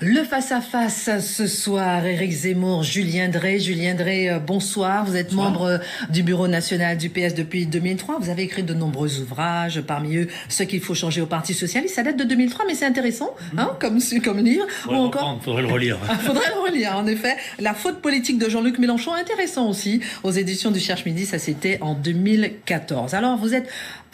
Le face-à-face ce soir, Éric Zemmour, Julien Drey. Julien Drey, bonsoir. Vous êtes membre du bureau national du PS depuis 2003. Vous avez écrit de nombreux ouvrages, parmi eux Ce qu'il faut changer au Parti socialiste. Ça date de 2003, mais c'est intéressant comme livre. Ou encore, faudrait le relire. Faudrait le relire, en effet. La faute politique de Jean-Luc Mélenchon, intéressant aussi, aux éditions du Cherche Midi. Ça, c'était en 2014. Alors, vous êtes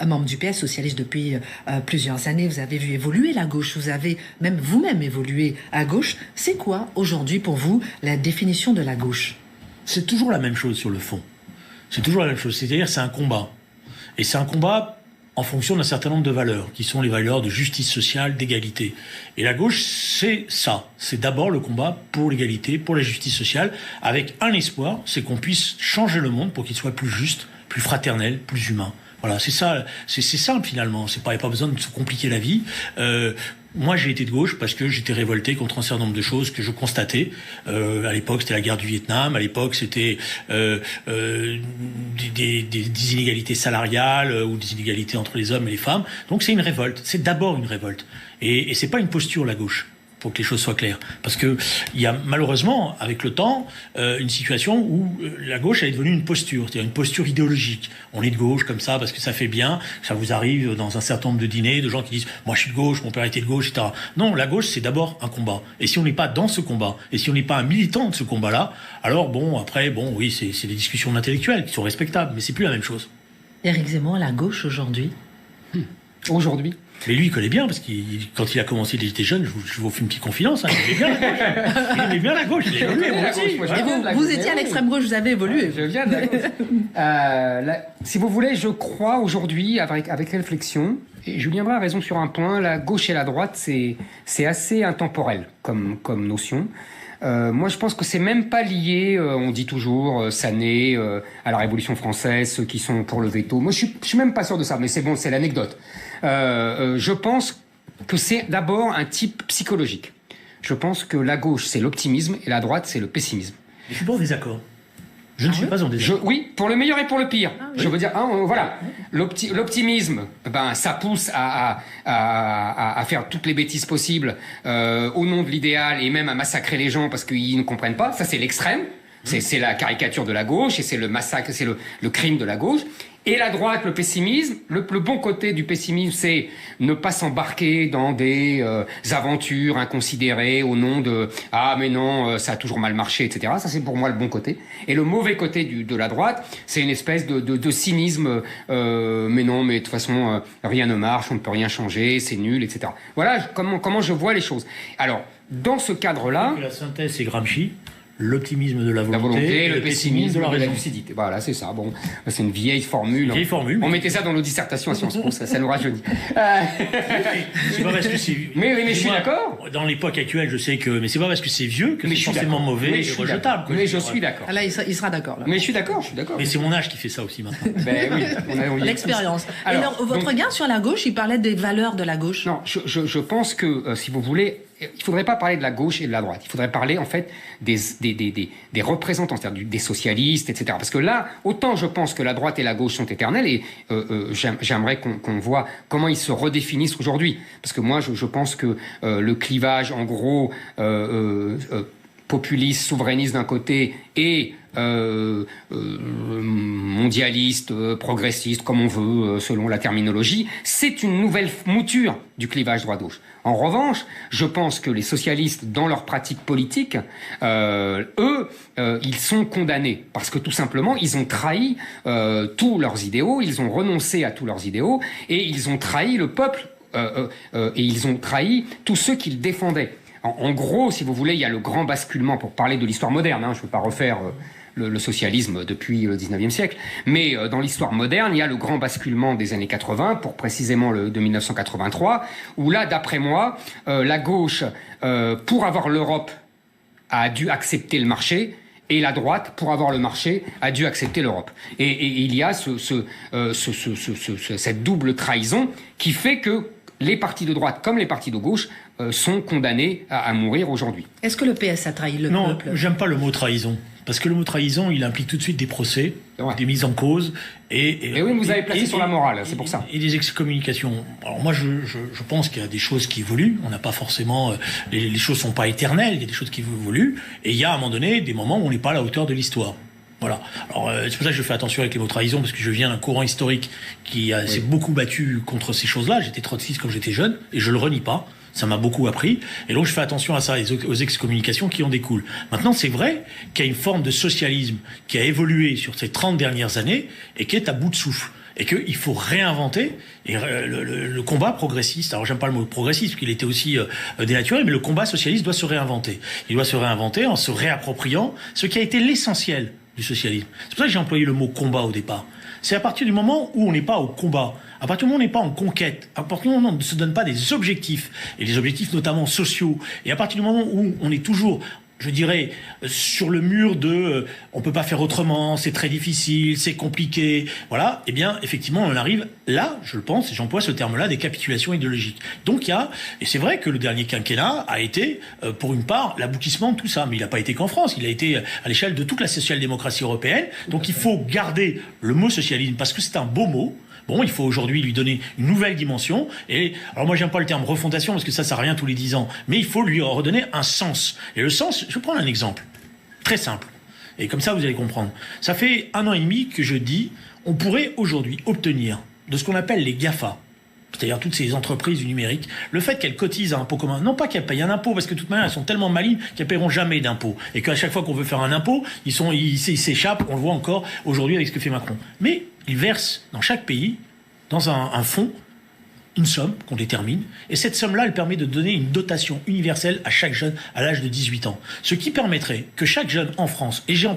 membre du PS socialiste depuis plusieurs années. Vous avez vu évoluer la gauche. Vous avez même vous-même évolué à gauche. C'est quoi aujourd'hui pour vous la définition de la gauche? C'est toujours la même chose sur le fond. C'est toujours la même chose. C'est-à-dire c'est un combat. Et c'est un combat en fonction d'un certain nombre de valeurs, qui sont les valeurs de justice sociale, d'égalité. Et la gauche, c'est ça. C'est d'abord le combat pour l'égalité, pour la justice sociale, avec un espoir, c'est qu'on puisse changer le monde pour qu'il soit plus juste, plus fraternel, plus humain. Voilà, c'est ça, c'est simple finalement. Il n'y a pas besoin de se compliquer la vie. Moi, j'ai été de gauche parce que j'étais révolté contre un certain nombre de choses que je constatais. À l'époque, c'était la guerre du Vietnam. À l'époque, c'était des inégalités salariales ou des inégalités entre les hommes et les femmes. Donc, c'est une révolte. C'est d'abord une révolte. Et c'est pas une posture, la gauche, pour que les choses soient claires. Parce que il y a malheureusement, avec le temps, une situation où la gauche elle est devenue une posture, c'est-à-dire une posture idéologique. On est de gauche comme ça parce que ça fait bien. Ça vous arrive dans un certain nombre de dîners de gens qui disent « moi je suis de gauche, mon père était de gauche, etc. » Non, la gauche c'est d'abord un combat. Et si on n'est pas dans ce combat, et si on n'est pas un militant de ce combat-là, alors oui, c'est des discussions d'intellectuels qui sont respectables, mais c'est plus la même chose. Éric Zemmour, la gauche aujourd'hui Aujourd'hui. Mais lui, il connaît bien, parce que quand il a commencé, il était jeune, je vous fais une petite confidence, il aimait bien la gauche. Il aimait bien la gauche, il a évolué. Vous étiez à l'extrême gauche, vous avez évolué. Je viens de la gauche. Si vous voulez, je crois aujourd'hui, avec réflexion, et Julien Drey a raison sur un point, la gauche et la droite, c'est assez intemporel comme notion. Moi, je pense que c'est même pas lié, on dit toujours, ça naît à la Révolution française, ceux qui sont pour le veto. Moi, je suis même pas sûr de ça, mais c'est bon, c'est l'anecdote. Je pense que c'est d'abord un type psychologique. Je pense que la gauche, c'est l'optimisme, et la droite, c'est le pessimisme. Je suis pas en désaccord. Je ne suis pas en désaccord. Oui, pour le meilleur et pour le pire. Je veux dire, voilà, l'optimisme, ça pousse à faire toutes les bêtises possibles au nom de l'idéal et même à massacrer les gens parce qu'ils ne comprennent pas. Ça, c'est l'extrême. C'est la caricature de la gauche et c'est le massacre, c'est le crime de la gauche. Et la droite, le pessimisme, le bon côté du pessimisme, c'est ne pas s'embarquer dans des aventures inconsidérées au nom de « Ah, mais non, ça a toujours mal marché, etc. » Ça, c'est pour moi le bon côté. Et le mauvais côté de la droite, c'est une espèce de cynisme « Mais non, mais de toute façon, rien ne marche, on ne peut rien changer, c'est nul, etc. » Voilà comment je vois les choses. Alors, dans ce cadre-là... La synthèse, c'est Gramsci. L'optimisme de la volonté, le pessimisme de la lucidité. Voilà, c'est ça. Bon, c'est une vieille formule. On mettait ça dans nos dissertations à Sciences Po, ça nous rajeunit. C'est pas parce que c'est... Mais je suis d'accord. Dans l'époque actuelle, je sais que... Mais c'est pas parce que c'est vieux que c'est forcément mauvais et rejetable. Mais je suis d'accord. Là, il sera d'accord. Là. Mais je suis d'accord. Mais c'est mon âge qui fait ça aussi maintenant. Oui, l'expérience. Alors, votre regard sur la gauche, il parlait des valeurs de la gauche. Non, je pense que, si vous voulez... Il ne faudrait pas parler de la gauche et de la droite. Il faudrait parler, en fait, des représentants, c'est-à-dire des socialistes, etc. Parce que là, autant je pense que la droite et la gauche sont éternelles, et j'aimerais qu'on voit comment ils se redéfinissent aujourd'hui. Parce que moi, je pense que le clivage, en gros, populiste, souverainiste d'un côté, et mondialiste, progressiste, comme on veut, selon la terminologie, c'est une nouvelle mouture du clivage droit-gauche. En revanche, je pense que les socialistes, dans leur pratique politique, ils sont condamnés parce que tout simplement, ils ont trahi tous leurs idéaux, ils ont renoncé à tous leurs idéaux et ils ont trahi le peuple et ils ont trahi tous ceux qu'ils défendaient. En gros, si vous voulez, il y a le grand basculement, pour parler de l'histoire moderne, je ne veux pas refaire le socialisme depuis le 19e siècle, mais dans l'histoire moderne, il y a le grand basculement des années 80, pour précisément de 1983, où là, d'après moi, la gauche, pour avoir l'Europe, a dû accepter le marché, et la droite, pour avoir le marché, a dû accepter l'Europe. Et il y a cette double trahison qui fait que les partis de droite comme les partis de gauche sont condamnés à mourir aujourd'hui. Est-ce que le PS a trahi le peuple ? Non, j'aime pas le mot trahison. Parce que le mot trahison, il implique tout de suite des procès, des mises en cause. Et oui, vous avez placé sur la morale, c'est pour ça. Et des excommunications. Alors moi, je pense qu'il y a des choses qui évoluent. On n'a pas forcément... les choses sont pas éternelles, il y a des choses qui évoluent. Et il y a à un moment donné des moments où on n'est pas à la hauteur de l'histoire. Voilà. Alors c'est pour ça que je fais attention avec les mots trahison, parce que je viens d'un courant historique qui s'est beaucoup battu contre ces choses-là. J'étais trotskiste quand j'étais jeune, et je le renie pas. Ça m'a beaucoup appris. Et donc, je fais attention à ça, aux excommunications qui en découlent. Maintenant, c'est vrai qu'il y a une forme de socialisme qui a évolué sur ces 30 dernières années et qui est à bout de souffle. Et qu'il faut réinventer le combat progressiste. Alors, j'aime pas le mot progressiste, parce qu'il était aussi dénaturé, mais le combat socialiste doit se réinventer. Il doit se réinventer en se réappropriant ce qui a été l'essentiel du socialisme. C'est pour ça que j'ai employé le mot combat au départ. C'est à partir du moment où on n'est pas au combat, à partir du moment où on n'est pas en conquête, à partir du moment où on ne se donne pas des objectifs, et des objectifs notamment sociaux, et à partir du moment où on est toujours, je dirais, sur le mur de on peut pas faire autrement, c'est très difficile, c'est compliqué, voilà, eh bien, effectivement, on arrive là, je le pense, et j'emploie ce terme-là, des capitulations idéologiques. Donc il y a, et c'est vrai que le dernier quinquennat a été, pour une part, l'aboutissement de tout ça, mais il n'a pas été qu'en France, il a été à l'échelle de toute la social-démocratie européenne, donc il faut garder le mot socialisme, parce que c'est un beau mot. Bon, il faut aujourd'hui lui donner une nouvelle dimension. Et alors moi, j'aime pas le terme refondation parce que ça revient tous les 10 ans. Mais il faut lui redonner un sens. Et le sens, je vais prendre un exemple très simple. Et comme ça, vous allez comprendre. Ça fait 1 an et demi que je dis, on pourrait aujourd'hui obtenir de ce qu'on appelle les GAFA, c'est-à-dire toutes ces entreprises du numérique, le fait qu'elles cotisent à impôt commun. Non pas qu'elles payent un impôt, parce que de toute manière, elles sont tellement malignes qu'elles paieront jamais d'impôt. Et qu'à chaque fois qu'on veut faire un impôt, ils s'échappent, on le voit encore aujourd'hui avec ce que fait Macron. Mais ils versent dans chaque pays, dans un fonds, une somme qu'on détermine. Et cette somme-là, elle permet de donner une dotation universelle à chaque jeune à l'âge de 18 ans. Ce qui permettrait que chaque jeune en France, et j'ai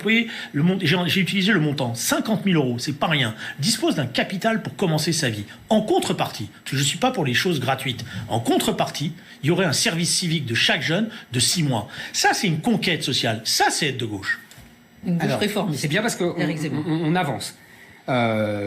utilisé le montant, 50 000 €, c'est pas rien, dispose d'un capital pour commencer sa vie. En contrepartie, parce que je ne suis pas pour les choses gratuites, en contrepartie, il y aurait un service civique de chaque jeune de 6 mois. Ça, c'est une conquête sociale. Ça, c'est être de gauche. Une gauche réformiste. C'est bien parce qu'on avance.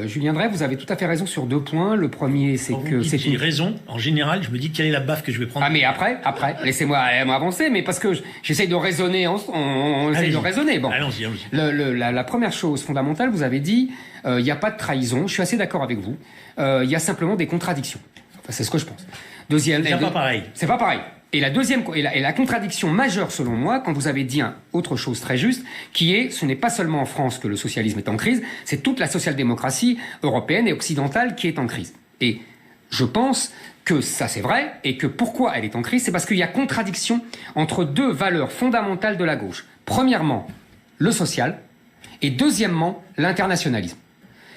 Julien Drey, vous avez tout à fait raison sur 2 points. Le premier, c'est que c'est une raison. En général, je me dis quelle est la baffe que je vais prendre. Ah mais après, laissez-moi avancer, mais parce que j'essaye de raisonner. On essaye de raisonner. Bon. Allons-y. La première chose fondamentale, vous avez dit, il n'y a pas de trahison. Je suis assez d'accord avec vous. Il y a simplement des contradictions. Enfin, c'est ce que je pense. Deuxième. C'est pas pareil. C'est pas pareil. Et la deuxième, et la contradiction majeure selon moi, quand vous avez dit autre chose très juste, qui est, ce n'est pas seulement en France que le socialisme est en crise, c'est toute la social-démocratie européenne et occidentale qui est en crise. Et je pense que ça c'est vrai, et que pourquoi elle est en crise, c'est parce qu'il y a contradiction entre 2 valeurs fondamentales de la gauche. Premièrement, le social, et deuxièmement, l'internationalisme.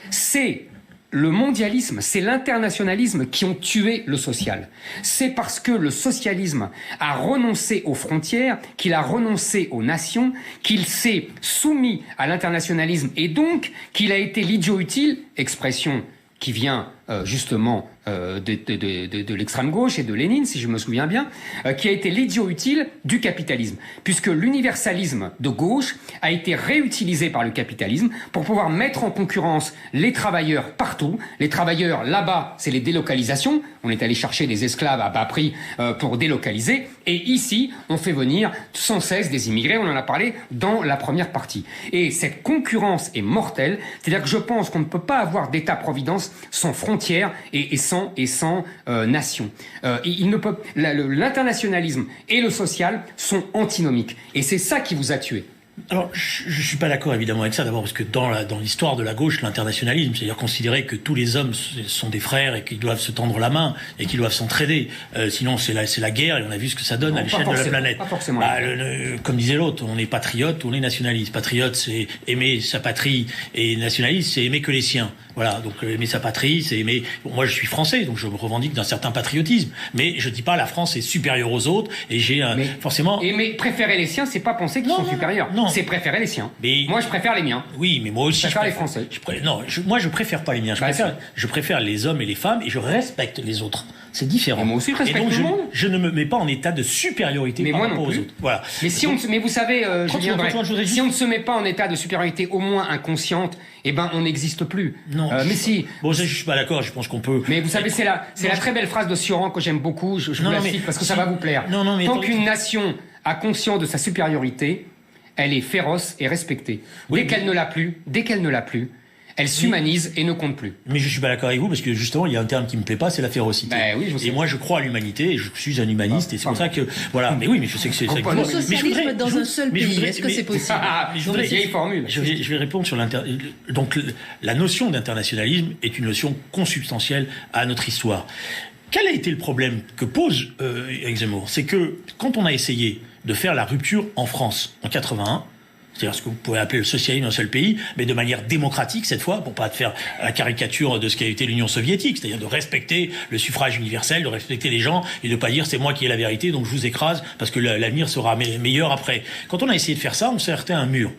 C'est le mondialisme, c'est l'internationalisme qui ont tué le social. C'est parce que le socialisme a renoncé aux frontières, qu'il a renoncé aux nations, qu'il s'est soumis à l'internationalisme et donc qu'il a été l'idiot utile, expression qui vient justement de l'extrême gauche et de Lénine, si je me souviens bien, qui a été l'idiot utile du capitalisme, puisque l'universalisme de gauche a été réutilisé par le capitalisme pour pouvoir mettre en concurrence les travailleurs partout. Les travailleurs là-bas, c'est les délocalisations. On est allé chercher des esclaves à bas prix pour délocaliser. Et ici, on fait venir sans cesse des immigrés. On en a parlé dans la première partie. Et cette concurrence est mortelle. C'est-à-dire que je pense qu'on ne peut pas avoir d'État-providence sans frontières et sans nation. L'internationalisme et le social sont antinomiques. Et c'est ça qui vous a tué. Alors, je suis pas d'accord évidemment avec ça, d'abord parce que dans l'histoire de la gauche, l'internationalisme, c'est-à-dire considérer que tous les hommes sont des frères et qu'ils doivent se tendre la main et qu'ils doivent s'entraider, sinon c'est la guerre et on a vu ce que ça donne à l'échelle de la planète. Pas forcément. Comme disait l'autre, on est patriote ou on est nationaliste. Patriote, c'est aimer sa patrie, et nationaliste, c'est aimer que les siens. Voilà, donc aimer sa patrie, c'est aimer... Bon, moi je suis français, donc je me revendique d'un certain patriotisme, mais je dis pas la France est supérieure aux autres et j'ai forcément... Mais préférer les siens, c'est pas penser qu'ils sont supérieurs. non. c'est préférer les siens. Mais- Moi, je préfère les miens. Oui, mais moi aussi. Je préfère les Français. Moi, je préfère pas les miens. Je préfère les hommes et les femmes et je respecte les autres. C'est différent. Et moi aussi, je respecte donc, tout le monde. je ne me mets pas en état de supériorité Mais par moi rapport non aux plus. autres. Voilà. Mais si on, mais vous savez, Julien Drey, je voudrais si on ne se met pas en état de supériorité, au moins inconsciente, eh ben, on n'existe plus. Non. Mais si. Bon, ça, je suis pas d'accord. Je pense qu'on peut. Mais vous savez, c'est la très belle phrase de Sioran que j'aime beaucoup. Je vous Non, la mais cite parce que si- ça va vous plaire. Non, mais Tant attendez. qu'une nation a conscience de sa supériorité, elle est féroce et respectée. Oui, Dès qu'elle ne l'a plus, elle s'humanise et ne compte plus. Mais je suis pas d'accord avec vous parce que justement il y a un terme qui me plaît pas, c'est la férocité. Ben oui, je sais. Et moi je crois à l'humanité, et je suis un humaniste et c'est pour ça que voilà. Mais oui, mais je sais que c'est ça. Comprends- que- Le Mais je socialisme voudrais- dans un seul mais je pays, voudrais- est-ce que mais- c'est possible? Ah, je voudrais- vieille formule. Je vais répondre sur donc la notion d'internationalisme est une notion consubstantielle à notre histoire. Quel a été le problème que pose Éric Zemmour? C'est que quand on a essayé de faire la rupture en France en 81, c'est-à-dire ce que vous pouvez appeler le socialisme d'un seul pays, mais de manière démocratique cette fois, pour pas faire la caricature de ce qu'a été l'Union soviétique, c'est-à-dire de respecter le suffrage universel, de respecter les gens et de pas dire c'est moi qui ai la vérité, donc je vous écrase parce que l'avenir sera meilleur après. Quand on a essayé de faire ça, on s'est heurté à un mur.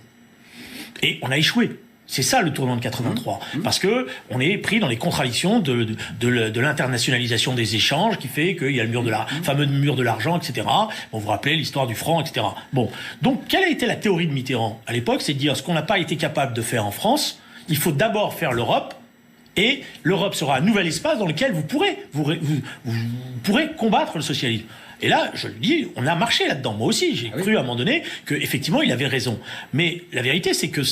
Et on a échoué. C'est ça le tournant de 83, parce que on est pris dans les contradictions de l'internationalisation des échanges, qui fait qu'il y a le mur de fameux mur de l'argent, etc. On vous rappelez l'histoire du franc, etc. Bon, donc quelle a été la théorie de Mitterrand à l'époque? C'est de dire ce qu'on n'a pas été capable de faire en France, il faut d'abord faire l'Europe. Et l'Europe sera un nouvel espace dans lequel vous pourrez combattre le socialisme. Et là, je le dis, on a marché là-dedans. Moi aussi, j'ai cru à un moment donné qu'effectivement, il avait raison. Mais la vérité, c'est que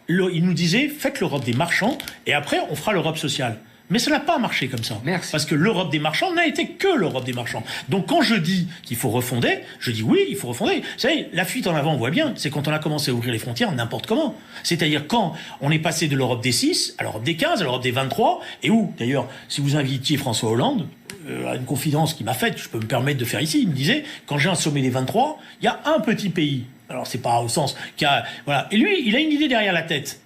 il nous disait, faites l'Europe des marchands, et après, on fera l'Europe sociale. Mais ça n'a pas marché comme ça. Merci. Parce que l'Europe des marchands n'a été que l'Europe des marchands. Donc quand je dis qu'il faut refonder, je dis oui, il faut refonder. Vous savez, la fuite en avant, on voit bien, c'est quand on a commencé à ouvrir les frontières n'importe comment. C'est-à-dire quand on est passé de l'Europe des 6 à l'Europe des 15, à l'Europe des 23, et où, d'ailleurs, si vous invitiez François Hollande, à une confidence qu'il m'a faite, je peux me permettre de faire ici, il me disait, quand j'ai un sommet des 23, il y a un petit pays. Alors c'est pas au sens qu'il y a... Voilà. Et lui, il a une idée derrière la tête.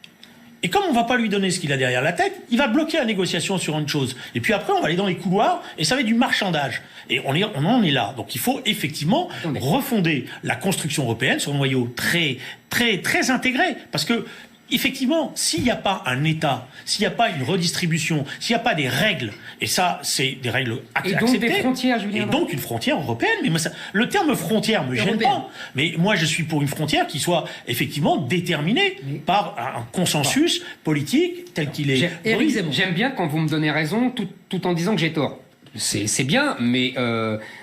Et comme on ne va pas lui donner ce qu'il a derrière la tête, il va bloquer la négociation sur une chose. Et puis après, on va aller dans les couloirs et ça va être du marchandage. Et on en est là. Donc il faut effectivement refonder la construction européenne sur un noyau très, très, très intégré. Parce que, effectivement, s'il n'y a pas un État, s'il n'y a pas une redistribution, s'il n'y a pas des règles, et ça, c'est des règles Et acceptées. donc des frontières, Julien. Et donc une frontière européenne. Mais moi, le terme frontière me gêne pas. Mais moi, je suis pour une frontière qui soit effectivement déterminée par un consensus politique tel qu'il est. Éric Zemmour. J'aime bien quand vous me donnez raison tout en disant que j'ai tort. C'est bien, mais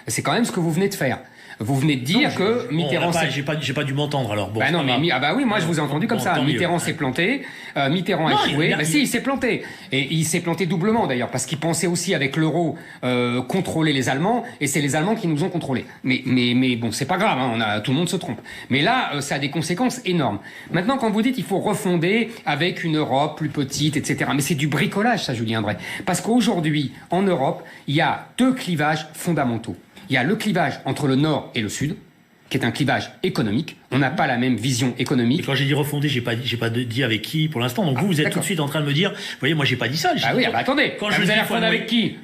c'est quand même ce que vous venez de faire. Vous venez de dire que Mitterrand... J'ai pas dû m'entendre alors. Bon, bah non, mais oui, moi je vous ai entendu comme ça. Mitterrand s'est planté, Mitterrand a échoué. Si, il s'est planté. Et il s'est planté doublement d'ailleurs, parce qu'il pensait aussi avec l'euro contrôler les Allemands, et c'est les Allemands qui nous ont contrôlés. Mais bon, c'est pas grave, hein, tout le monde se trompe. Mais là, ça a des conséquences énormes. Maintenant, quand vous dites il faut refonder avec une Europe plus petite, etc., mais c'est du bricolage ça, Julien Drey. Parce qu'aujourd'hui, en Europe, il y a deux clivages fondamentaux. Il y a le clivage entre le Nord et le Sud, qui est un clivage économique. On n'a pas la même vision économique. Et quand j'ai dit refonder, j'ai pas dit avec qui pour l'instant. Donc vous êtes tout de suite en train de me dire, vous voyez, moi j'ai pas dit ça. Ah oui, attendez. Quand vous allez refonder avec qui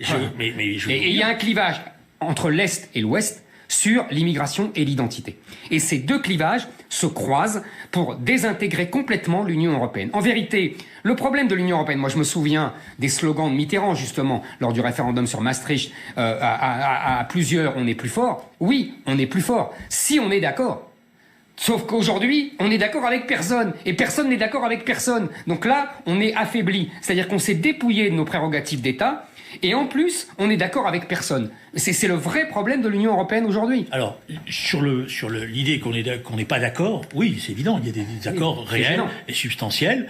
Et il y a un clivage entre l'Est et l'Ouest sur l'immigration et l'identité. Et ces deux clivages se croisent pour désintégrer complètement l'Union européenne. En vérité, le problème de l'Union européenne, moi je me souviens des slogans de Mitterrand justement lors du référendum sur Maastricht, à plusieurs, on est plus fort. Oui, on est plus fort, si on est d'accord. Sauf qu'aujourd'hui, on est d'accord avec personne, et personne n'est d'accord avec personne. Donc là, on est affaibli. C'est-à-dire qu'on s'est dépouillé de nos prérogatives d'État, et en plus, on est d'accord avec personne. C'est le vrai problème de l'Union européenne aujourd'hui. Alors, sur l'idée qu'on n'est pas d'accord, oui, c'est évident, il y a des désaccords réels et substantiels.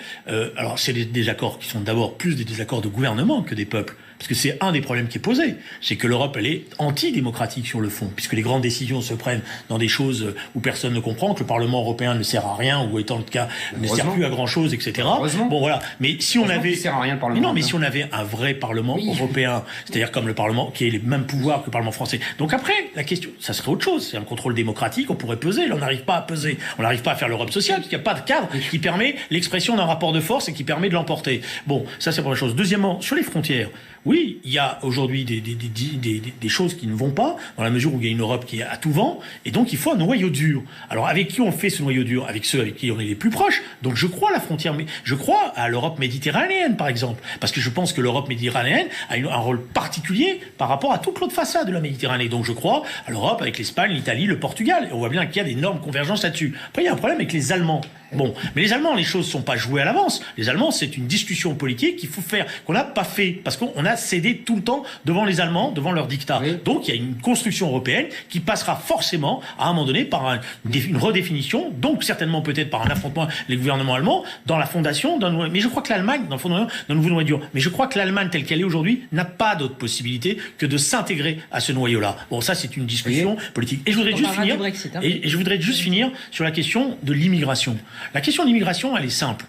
Alors, c'est des désaccords qui sont d'abord plus des désaccords de gouvernement que des peuples. Parce que c'est un des problèmes qui est posé. C'est que l'Europe, elle est antidémocratique sur le fond, puisque les grandes décisions se prennent dans des choses où personne ne comprend, que le Parlement européen ne sert à rien, ou étant le cas, ne sert plus à grand chose, etc. Bon, voilà. Mais si on avait... sert à rien, le Parlement non, mais si on avait un vrai Parlement européen, c'est-à-dire comme le Parlement, qui ait les mêmes pouvoirs que le Parlement français. Donc après, la question, ça serait autre chose. C'est un contrôle démocratique, on pourrait peser. Là, on n'arrive pas à peser. On n'arrive pas à faire l'Europe sociale, puisqu'il n'y a pas de cadre qui permet l'expression d'un rapport de force et qui permet de l'emporter. Bon, ça c'est la première chose. Deuxièmement, sur les frontières, Oui, il y a aujourd'hui des choses qui ne vont pas, dans la mesure où il y a une Europe qui est à tout vent, et donc il faut un noyau dur. Alors avec qui on fait ce noyau dur? Avec ceux avec qui on est les plus proches. Donc je crois à la frontière, je crois à l'Europe méditerranéenne, par exemple, parce que je pense que l'Europe méditerranéenne a un rôle particulier par rapport à toute l'autre façade de la Méditerranée. Donc je crois à l'Europe avec l'Espagne, l'Italie, le Portugal. Et on voit bien qu'il y a d'énormes convergences là-dessus. Après, il y a un problème avec les Allemands. Bon, mais les Allemands, les choses ne sont pas jouées à l'avance. Les Allemands, c'est une discussion politique qu'il faut faire, qu'on n'a pas fait, parce qu'on a cédé tout le temps devant les Allemands, devant leur dictat. Oui. Donc il y a une construction européenne qui passera forcément, à un moment donné, par une redéfinition, donc certainement peut-être par un affrontement avec les gouvernements allemands, dans la fondation d'un... Mais je crois que l'Allemagne, dans le fondement d'un nouveau noyau dur, mais je crois que l'Allemagne, telle qu'elle est aujourd'hui, n'a pas d'autre possibilité que de s'intégrer à ce noyau-là. Bon, ça, c'est une discussion politique. Et je voudrais juste finir, Brexit, hein. Et je voudrais juste finir sur la question de l'immigration. La question de l'immigration, elle est simple.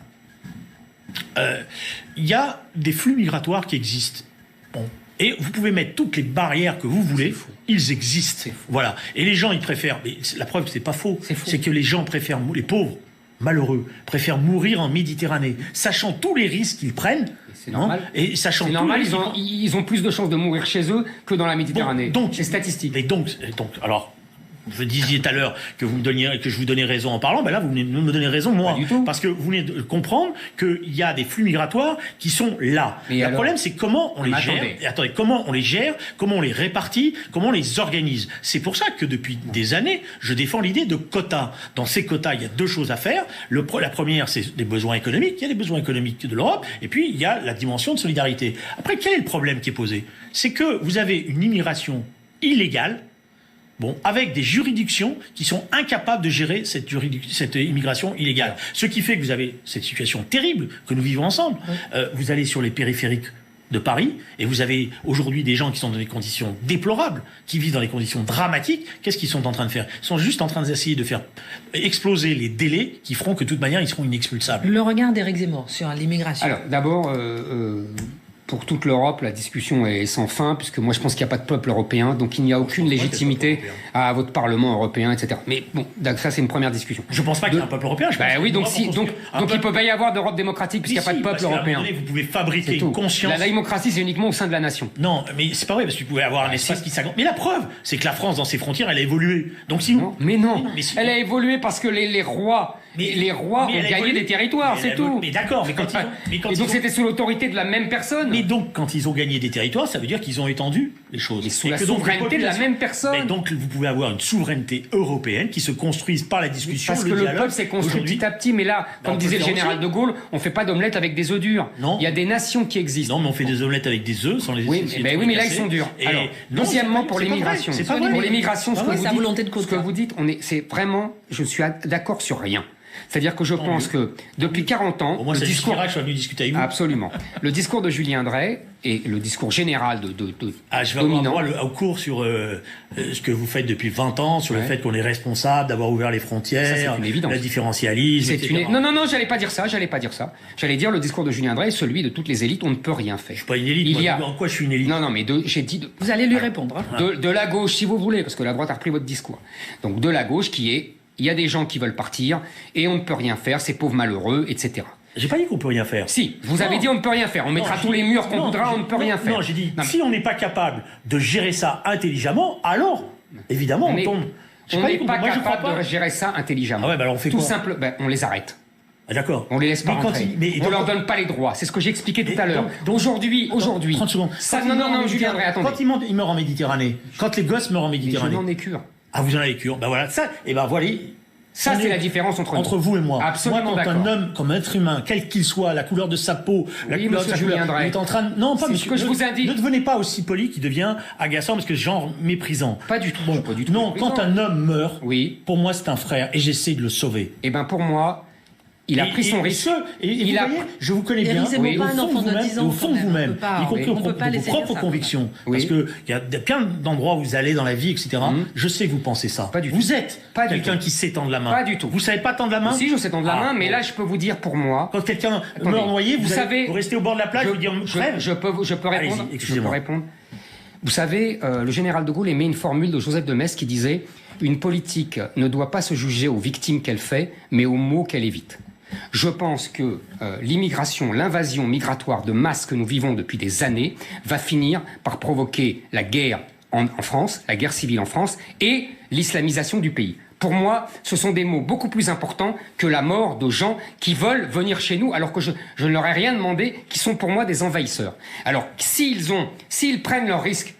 Il y a des flux migratoires qui existent. Bon. Et vous pouvez mettre toutes les barrières que vous voulez, ils existent. Voilà. Et les gens, ils préfèrent... Mais la preuve que c'est pas faux. C'est que les gens préfèrent... Les pauvres, malheureux, préfèrent mourir en Méditerranée, sachant tous les risques qu'ils prennent. C'est normal. Et sachant c'est normal, ils ont plus de chances de mourir chez eux que dans la Méditerranée. Bon, donc, c'est statistique. Et donc, alors... Vous disiez tout à l'heure que je vous donnais raison en parlant, ben là vous venez de me donner raison moi, parce que vous venez de comprendre qu'il y a des flux migratoires qui sont là. Le problème c'est comment on les gère. Attendez, comment on les gère, comment on les répartit, comment on les organise. C'est pour ça que depuis des années, je défends l'idée de quotas. Dans ces quotas, il y a deux choses à faire. La première, c'est des besoins économiques. Il y a des besoins économiques de l'Europe, et puis il y a la dimension de solidarité. Après, quel est le problème qui est posé? C'est que vous avez une immigration illégale. Bon, avec des juridictions qui sont incapables de gérer cette immigration illégale. Ce qui fait que vous avez cette situation terrible que nous vivons ensemble. Vous allez sur les périphériques de Paris et vous avez aujourd'hui des gens qui sont dans des conditions déplorables, qui vivent dans des conditions dramatiques. Qu'est-ce qu'ils sont en train de faire? Ils sont juste en train d'essayer de faire exploser les délais qui feront que de toute manière ils seront inexpulsables. Le regard d'Éric Zemmour sur l'immigration. Alors d'abord... Pour toute l'Europe, la discussion est sans fin, puisque moi je pense qu'il n'y a pas de peuple européen, donc il n'y a aucune légitimité à votre Parlement européen, etc. Mais bon, ça c'est une première discussion. Je ne pense pas qu'il y ait un peuple européen. Oui, donc il ne peut pas y avoir d'Europe démocratique puisqu'il n'y a pas de peuple européen. Vous pouvez fabriquer une conscience. La démocratie, c'est uniquement au sein de la nation. Non, mais c'est pas vrai, parce que vous pouvez avoir un espace qui s'agrandit. Mais la preuve, c'est que la France, dans ses frontières, elle a évolué. Donc si non, elle a évolué parce que les rois... les rois ont gagné des territoires, c'est tout. Mais d'accord, mais quand et donc c'était sous l'autorité de la même personne. Mais donc, quand ils ont gagné des territoires, ça veut dire qu'ils ont étendu les choses. Et sous la souveraineté de la même personne. Mais donc, vous pouvez avoir une souveraineté européenne qui se construise par la discussion, parce que le peuple s'est construit petit à petit. Mais là, comme disait le général de Gaulle, on ne fait pas d'omelette avec des œufs durs. Non. Il y a des nations qui existent. Non, mais on fait des omelettes avec des œufs sans les oui, mais là, ils sont durs. Alors, deuxièmement, pour l'immigration. Pour l'immigration, ce que vous dites, c'est vraiment, je suis d'accord sur rien. C'est-à-dire que je pense que depuis 40 ans... Moi, c'est le discours... Je suis venu discuter avec vous. Absolument. Le discours de Julien Drey et le discours général de je vais avoir droit au cours sur ce que vous faites depuis 20 ans, sur le fait qu'on est responsable d'avoir ouvert les frontières, le différentialisme, etc. Non, j'allais pas dire ça. J'allais dire le discours de Julien Drey, celui de toutes les élites, on ne peut rien faire. Je suis pas une élite, en quoi je suis une élite? Non, mais j'ai dit... Vous allez lui répondre. De la gauche, si vous voulez, parce que la droite a repris votre discours. Donc de la gauche qui est... Il y a des gens qui veulent partir et on ne peut rien faire, ces pauvres malheureux, etc. J'ai pas dit qu'on peut rien faire. Si, vous avez dit on ne peut rien faire. On mettra tous les murs qu'on voudra, on ne peut rien faire. Non, j'ai dit, si on n'est pas capable de gérer ça intelligemment, alors, évidemment, on tombe. On n'est pas capable de gérer ça intelligemment. Ah ouais, alors on fait quoi? Tout simple, on les arrête. Ah, d'accord. On les laisse pas rentrer. On leur donne pas les droits. C'est ce que j'ai expliqué tout à l'heure. Aujourd'hui. 30 secondes. Non, Julien Drey, attendez. Quand ils meurent en Méditerranée, quand les gosses meurent en Méditerranée. Je n'en ai cure. Ah, vous en avez cure. Ben voilà, ça, et ben voilà. Ça, c'est la différence entre vous et moi. Absolument moi, quand un homme, comme un être humain, quel qu'il soit, la couleur de sa peau, la couleur de sa couleur, il est en train de... Non, pas monsieur. Ce que je vous ai dit. Ne devenez pas aussi poli qui devient agaçant parce que genre méprisant. Pas du tout. Bon, pas du tout. Non, quand un homme meurt, pour moi c'est un frère et j'essaie de le sauver. Eh ben pour moi, il a pris son risque. Et vous voyez, je vous connais bien. Au fond de vous-même, y compris vos propres convictions. Parce qu'il y a plein d'endroits où vous allez dans la vie, etc. Je sais que vous pensez ça. Vous êtes quelqu'un qui sait tendre la main. Pas du tout. Vous savez pas tendre la main? Si, je sais tendre la main, mais là, je peux vous dire pour moi. Quand quelqu'un meurt noyé, vous restez au bord de la plage, vous dire je peux répondre. Excusez-moi. Vous savez, le général de Gaulle aimait une formule de Joseph de Metz qui disait: une politique ne doit pas se juger aux victimes qu'elle fait, mais aux maux qu'elle évite. Je pense que l'immigration, l'invasion migratoire de masse que nous vivons depuis des années va finir par provoquer la guerre en France, la guerre civile en France, et l'islamisation du pays. Pour moi, ce sont des mots beaucoup plus importants que la mort de gens qui veulent venir chez nous, alors que je ne leur ai rien demandé, qui sont pour moi des envahisseurs. Alors, s'ils prennent leur risque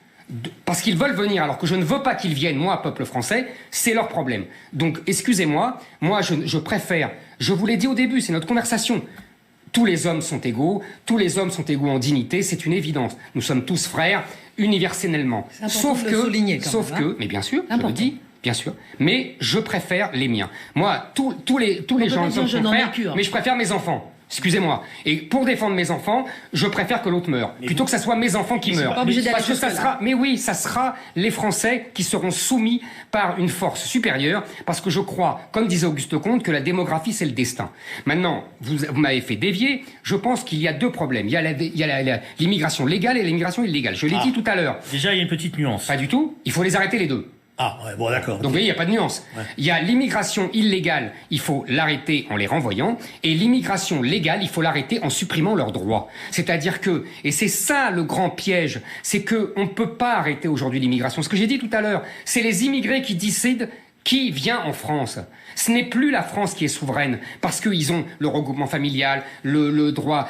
parce qu'ils veulent venir, alors que je ne veux pas qu'ils viennent, moi, peuple français, c'est leur problème. Donc, excusez-moi, moi, je préfère, je vous l'ai dit au début, c'est notre conversation. Tous les hommes sont égaux en dignité, c'est une évidence. Nous sommes tous frères, universellement. Sauf que, mais bien sûr, je le dis, bien sûr, mais je préfère les miens. Moi, tous les gens sont frères, mais je préfère mes enfants. Excusez-moi. Et pour défendre mes enfants, je préfère que l'autre meure. Plutôt que ça soit mes enfants qui meurent. Parce que ça sera, mais oui, ça sera les Français qui seront soumis par une force supérieure. Parce que je crois, comme disait Auguste Comte, que la démographie, c'est le destin. Maintenant, vous m'avez fait dévier. Je pense qu'il y a deux problèmes. Il y a l'immigration légale et l'immigration illégale. Je l'ai dit tout à l'heure. Déjà, il y a une petite nuance. Pas du tout. Il faut les arrêter les deux. Ah, ouais, bon, d'accord. Donc, vous voyez, il n'y a pas de nuance. Ouais. Il y a l'immigration illégale, il faut l'arrêter en les renvoyant, et l'immigration légale, il faut l'arrêter en supprimant leurs droits. C'est-à-dire que, et c'est ça le grand piège, c'est que on ne peut pas arrêter aujourd'hui l'immigration. Ce que j'ai dit tout à l'heure, c'est les immigrés qui décident qui vient en France. Ce n'est plus la France qui est souveraine, parce qu'ils ont le regroupement familial, le droit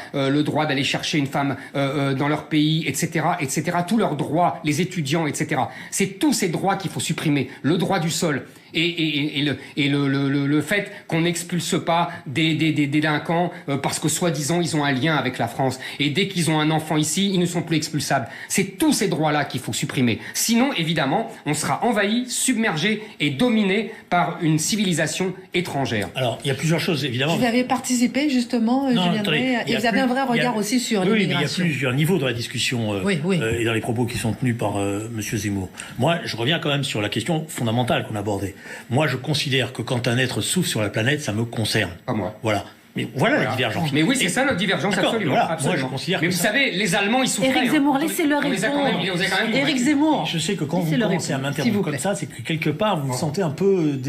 d'aller chercher une femme dans leur pays, etc., etc. Tous leurs droits, les étudiants, etc. C'est tous ces droits qu'il faut supprimer. Le droit du sol et le fait qu'on n'expulse pas des délinquants parce que soi-disant ils ont un lien avec la France. Et dès qu'ils ont un enfant ici, ils ne sont plus expulsables. C'est tous ces droits-là qu'il faut supprimer. Sinon, évidemment, on sera envahi, submergé et dominé par une civilisation étrangère. Alors, il y a plusieurs choses, évidemment. Vous avez participé, justement, Julien Drey, et vous avez un vrai regard aussi sur l'immigration. Oui, mais il y a plusieurs niveaux dans la discussion et dans les propos qui sont tenus par M. Zemmour. Moi, je reviens quand même sur la question fondamentale qu'on abordait. Moi, je considère que quand un être souffre sur la planète, ça me concerne. Pas moi. Voilà. Mais voilà la divergence. Mais oui, c'est ça notre divergence, absolument. Voilà. Absolument. Moi, je considère mais vous savez, les Allemands, ils souffraient. Éric Zemmour, laissez-le répondre. Éric Zemmour. Je sais que quand vous commencez à m'interrompre comme ça, c'est que quelque part, vous vous sentez un peu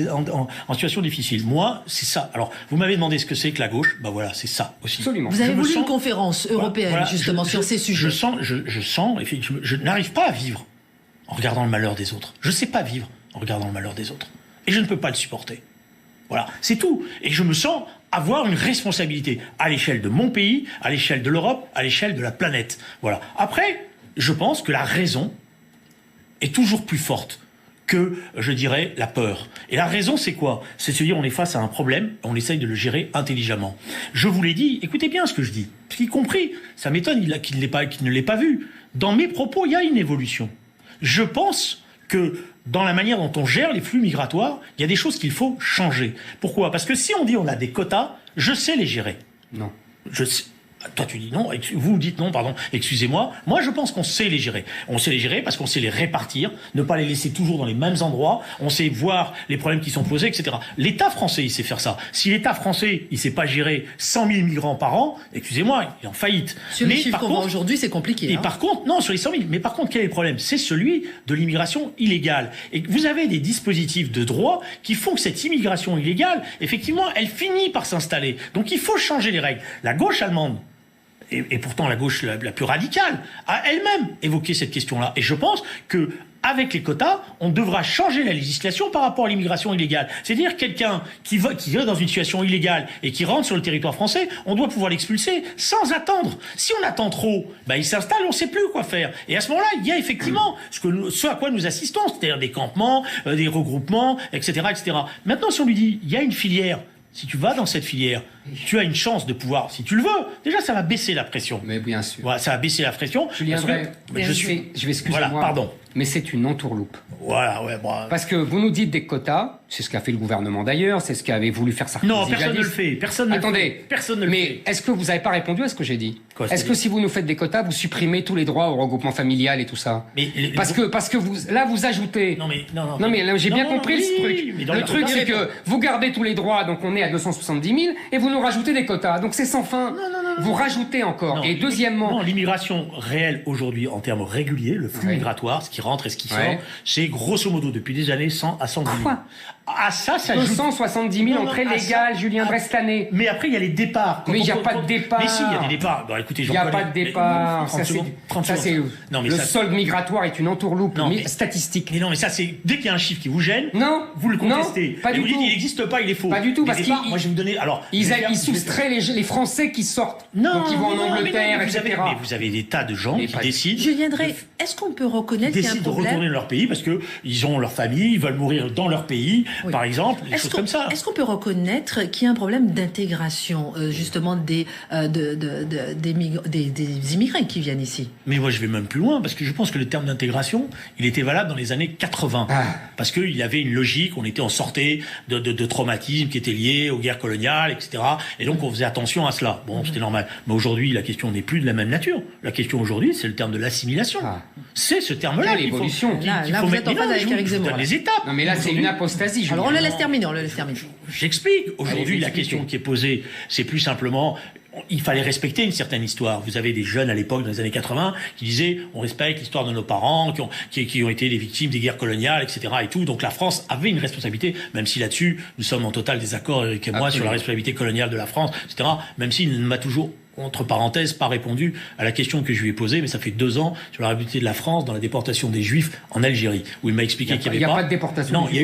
en situation difficile. Moi, c'est ça. Alors, vous m'avez demandé ce que c'est que la gauche. Ben voilà, c'est ça aussi. Absolument. Vous avez voulu une conférence européenne, justement, sur ces sujets. Je sens, je n'arrive pas à vivre en regardant le malheur des autres. Je ne sais pas vivre en regardant le malheur des autres. Et je ne peux pas le supporter. Voilà, c'est tout. Et je me sens avoir une responsabilité à l'échelle de mon pays, à l'échelle de l'Europe, à l'échelle de la planète. Voilà. Après, je pense que la raison est toujours plus forte que, je dirais, la peur. Et la raison, c'est quoi? C'est de se dire, on est face à un problème, on essaye de le gérer intelligemment. Je vous l'ai dit, écoutez bien ce que je dis. Y compris, ça m'étonne qu'il ne l'ait pas vu. Dans mes propos, il y a une évolution. Je pense que dans la manière dont on gère les flux migratoires, il y a des choses qu'il faut changer. Pourquoi? Parce que si on dit on a des quotas, je sais les gérer. Non. Je sais. Toi, tu dis non, vous dites non, pardon, excusez-moi. Moi, je pense qu'on sait les gérer. On sait les gérer parce qu'on sait les répartir, ne pas les laisser toujours dans les mêmes endroits. On sait voir les problèmes qui sont posés, etc. L'État français, il sait faire ça. Si l'État français, il sait pas gérer 100 000 migrants par an, excusez-moi, il est en faillite. Sur les chiffres qu'on voit aujourd'hui, c'est compliqué. Et par contre, non, sur les 100 000. Mais par contre, quel est le problème? C'est celui de l'immigration illégale. Et vous avez des dispositifs de droit qui font que cette immigration illégale, effectivement, elle finit par s'installer. Donc il faut changer les règles. La gauche allemande, et pourtant la gauche la plus radicale, a elle-même évoqué cette question-là. Et je pense que avec les quotas, on devra changer la législation par rapport à l'immigration illégale. C'est-à-dire quelqu'un qui est dans une situation illégale et qui rentre sur le territoire français, on doit pouvoir l'expulser sans attendre. Si on attend trop, il s'installe, on ne sait plus quoi faire. Et à ce moment-là, il y a effectivement ce à quoi nous assistons, c'est-à-dire des campements, des regroupements, etc., etc. Maintenant, si on lui dit, il y a une filière, si tu vas dans cette filière, tu as une chance de pouvoir, si tu le veux, déjà ça va baisser la pression. Mais bien sûr. Voilà, ça va baisser la pression. Julien Drey, je vais excusez-moi. Voilà, pardon. Mais c'est une entourloupe. Voilà, ouais, bon. Parce que vous nous dites des quotas, c'est ce qu'a fait le gouvernement d'ailleurs, c'est ce qu'avait voulu faire Sarkozy. Non, personne ne le fait. Personne ne le fait. Personne ne le fait. Mais est-ce que vous n'avez pas répondu à ce que j'ai dit? Est-ce que si vous nous faites des quotas, vous supprimez tous les droits au regroupement familial et tout ça? Parce que vous ajoutez. Non mais j'ai bien compris le truc. Le truc c'est que vous gardez tous les droits, donc on est à 270 000, et vous nous rajoutez des quotas. Donc c'est sans fin. Vous rajoutez encore. Et deuxièmement... Non, l'immigration réelle aujourd'hui, en termes réguliers, le flux migratoire, ce qui rentre et ce qui sort, c'est grosso modo depuis des années 100 à 110 000. Ah, ça ajoute... 270 000 entrées légales, Julien Drey, cette année. Mais après, il y a les départs. Mais il n'y a pas de départ. Mais si, il y a des départs. Bon, écoutez, il n'y a pas de départ. Ça, c'est le solde migratoire est une entourloupe statistique. Mais non, mais ça, c'est dès qu'il y a un chiffre qui vous gêne, non, vous le contestez. Non, pas du vous tout. dites, il n'existe pas, il est faux. Pas du tout, parce qu'ils moi, je vais vous donner. Alors, ils soustraient les Français qui sortent. Non, donc ils vont en Angleterre, etc. Mais vous avez des tas de gens qui décident. Julien Drey, est-ce qu'on peut reconnaître qu'il y a un problème? Décident de retourner dans leur pays parce que ils ont leur famille, ils veulent mourir dans leur pays, par exemple, des choses comme ça. Est-ce qu'on peut reconnaître qu'il y a un problème d'intégration, justement, des immigrés qui viennent ici? Mais moi, je vais même plus loin, parce que je pense que le terme d'intégration, il était valable dans les années 80. Parce qu'il y avait une logique, on sortait de traumatismes qui étaient liés aux guerres coloniales, etc. Et donc, on faisait attention à cela. Bon, c'était normal. Mais aujourd'hui, la question n'est plus de la même nature. La question aujourd'hui, c'est le terme de l'assimilation. C'est ce terme-là. L'évolution. Là, vous êtes en phase avec Éric Zemmour. Les étapes. Non, mais là, c'est une apostasie. Alors, on le laisse terminer, J'explique. Aujourd'hui, la question qui est posée, c'est plus simplement, il fallait respecter une certaine histoire. Vous avez des jeunes à l'époque, dans les années 80, qui disaient, on respecte l'histoire de nos parents, qui ont été des victimes des guerres coloniales, etc. et tout. Donc la France avait une responsabilité, même si là-dessus, nous sommes en total désaccord, Éric et moi, sur la responsabilité coloniale de la France, etc. Même s'il ne m'a toujours, entre parenthèses, pas répondu à la question que je lui ai posée, mais ça fait 2 ans, sur la responsabilité de la France dans la déportation des Juifs en Algérie, où il m'a expliqué qu'il n'y avait pas de déportation. Non, il y a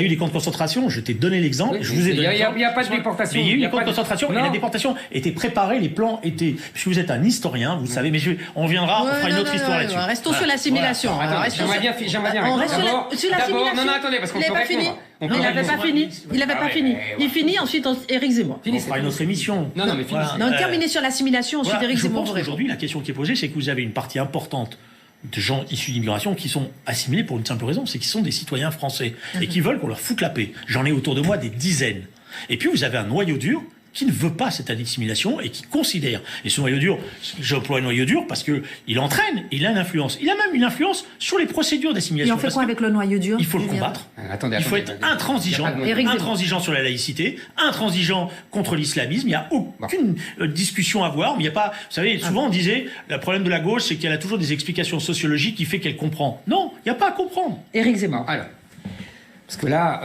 eu des camps de concentration, je t'ai donné l'exemple, je vous ai donné l'exemple. Il n'y a pas de déportation. Mais il y a eu des camps de concentration, et la déportation était préparée, les plans étaient... Puisque vous êtes un historien, vous savez, mais on reviendra, on fera une autre histoire là-dessus. Restons sur l'assimilation. J'aimerais bien. On reste sur l'assimilation. Non, attendez, parce qu'on peut répondre. Il n'avait pas fini. Il finit, ensuite Éric Zemmour. On fera une autre émission. Non, mais fini. Non, terminez sur l'assimilation, ensuite Éric Zemmour. Aujourd'hui, la question qui est posée, c'est que vous avez une partie importante de gens issus d'immigration qui sont assimilés pour une simple raison, c'est qu'ils sont des citoyens français et qui veulent qu'on leur foute la paix. J'en ai autour de moi des dizaines. Et puis vous avez un noyau dur qui ne veut pas cette assimilation et qui considère. Et ce noyau dur, j'emploie le noyau dur parce que il entraîne, il a une influence. Il a même une influence sur les procédures d'assimilation. Et on fait quoi avec le noyau dur? Il faut le combattre. Il faut être intransigeant. Intransigeant sur la laïcité, intransigeant contre l'islamisme. Il n'y a aucune discussion à avoir. Mais il n'y a pas, vous savez, souvent on disait, le problème de la gauche, c'est qu'elle a toujours des explications sociologiques qui fait qu'elle comprend. Non, il n'y a pas à comprendre. Éric Zemmour. Alors. Parce que là,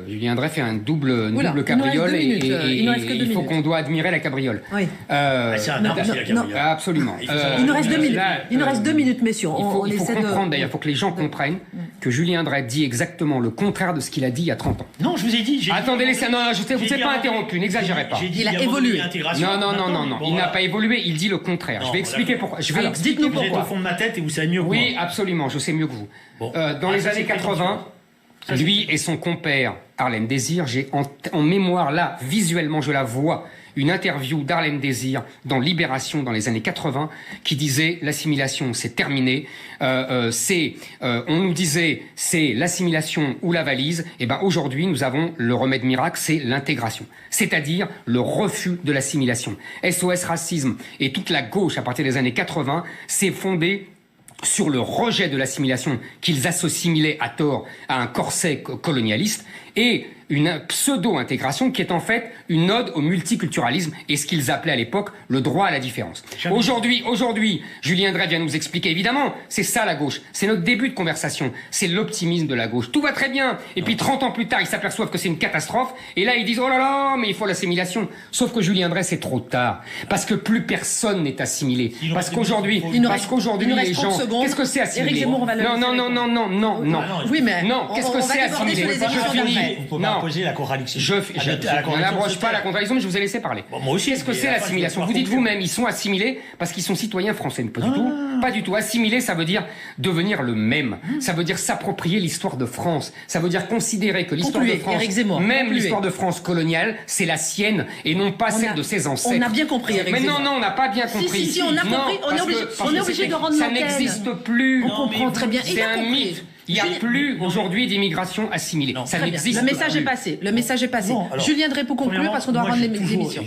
Julien Drey fait un double cabriole et il faut qu'on doit admirer la cabriole. Oui. C'est un art, la cabriole. Absolument. Il nous reste 2 minutes. Il nous reste 2 minutes, messieurs. Il faut comprendre, d'ailleurs, il faut que les gens comprennent que Julien Drey dit exactement le contraire de ce qu'il a dit il y a 30 ans. Non, je vous ai dit. Attendez, non, je vous ai pas interrompu, n'exagérez pas. Il a évolué. Non, il n'a pas évolué, il dit le contraire. Je vais expliquer pourquoi. Dites-nous pourquoi. Vous êtes au fond de ma tête et vous savez mieux que moi. Oui, absolument, je sais mieux que vous. Dans les années 80... Lui et son compère Harlem Désir, j'ai en mémoire là, visuellement je la vois, une interview d'Harlem Désir dans Libération dans les années 80 qui disait l'assimilation c'est terminé, on nous disait c'est l'assimilation ou la valise, et ben aujourd'hui nous avons le remède miracle, c'est l'intégration, c'est-à-dire le refus de l'assimilation. SOS Racisme et toute la gauche à partir des années 80 s'est fondée sur le rejet de l'assimilation qu'ils assimilaient à tort à un corset colonialiste et une pseudo-intégration qui est en fait une ode au multiculturalisme et ce qu'ils appelaient à l'époque le droit à la différence. Aujourd'hui, Julien Drey vient nous expliquer, évidemment, c'est ça la gauche, c'est notre début de conversation, c'est l'optimisme de la gauche. Tout va très bien, et puis 30 ans plus tard, ils s'aperçoivent que c'est une catastrophe, et là ils disent oh là là, mais il faut l'assimilation. Sauf que Julien Drey, c'est trop tard, parce que plus personne n'est assimilé. Parce qu'aujourd'hui, les gens, qu'est-ce que c'est assimilé? Non. Oui, mais non, qu'est-ce que c'est assimilé? Vous pouvez poser la contradiction. Je n'abroge pas la contradiction, mais je vous ai laissé parler. Moi aussi. Qu'est-ce que c'est l'assimilation? Vous dites vous-même, ils sont assimilés parce qu'ils sont citoyens français. Pas du tout. Pas du tout. Assimiler, ça veut dire devenir le même. Ça veut dire s'approprier l'histoire de France. Ça veut dire considérer que l'histoire de France, même l'histoire de France coloniale, c'est la sienne et non pas celle de ses ancêtres. On a bien compris, Éric Zemmour. Mais non, on n'a pas bien compris. Si, on a compris. On est obligé de rendre l'antenne. Ça n'existe plus. On comprend très bien. C'est un mythe. Il n'y a plus aujourd'hui d'immigration assimilée. Non, ça n'existe plus. Le message est passé. Le message est passé. Julien Drey pour conclure parce qu'on doit rendre l'émission.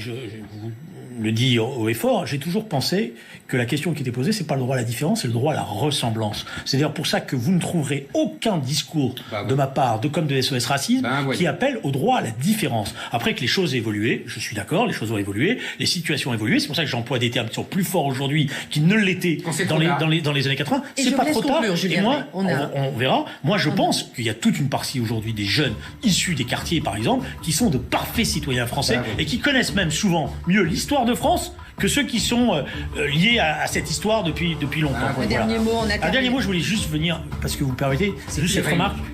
le dis haut et fort, j'ai toujours pensé que la question qui était posée, c'est pas le droit à la différence, c'est le droit à la ressemblance. C'est d'ailleurs pour ça que vous ne trouverez aucun discours de ma part, comme de SOS Racisme, qui appelle au droit à la différence. Après que les choses aient évolué, je suis d'accord, les choses ont évolué, les situations ont évolué, c'est pour ça que j'emploie des termes qui sont plus forts aujourd'hui qu'ils ne l'étaient dans les années 80. C'est pas trop tard. Et moi, on verra. Moi, je pense qu'il y a toute une partie aujourd'hui des jeunes issus des quartiers, par exemple, qui sont de parfaits citoyens français et qui connaissent même souvent mieux l'histoire de France que ceux qui sont liés à cette histoire depuis longtemps. Un dernier mot, je voulais juste venir, parce que vous permettez, c'est juste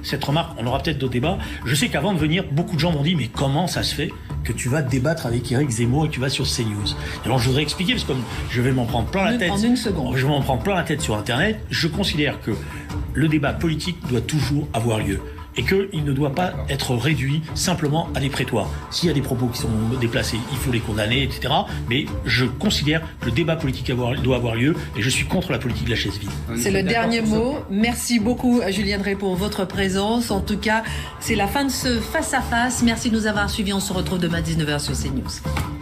cette remarque, on aura peut-être d'autres débats. Je sais qu'avant de venir, beaucoup de gens m'ont dit, mais comment ça se fait que tu vas débattre avec Éric Zemmour et que tu vas sur CNews? Alors je voudrais expliquer, parce que comme je vais m'en prendre plein la tête. En une seconde. Je vais m'en prendre plein la tête sur Internet. Je considère que le débat politique doit toujours avoir lieu. Et qu'il ne doit pas être réduit simplement à des prétoires. S'il y a des propos qui sont déplacés, il faut les condamner, etc. Mais je considère que le débat politique doit avoir lieu et je suis contre la politique de la chaise vide. C'est le dernier mot. Merci beaucoup, Julien Dray, pour votre présence. En tout cas, c'est la fin de ce face-à-face. Merci de nous avoir suivis. On se retrouve demain à 19h sur CNews.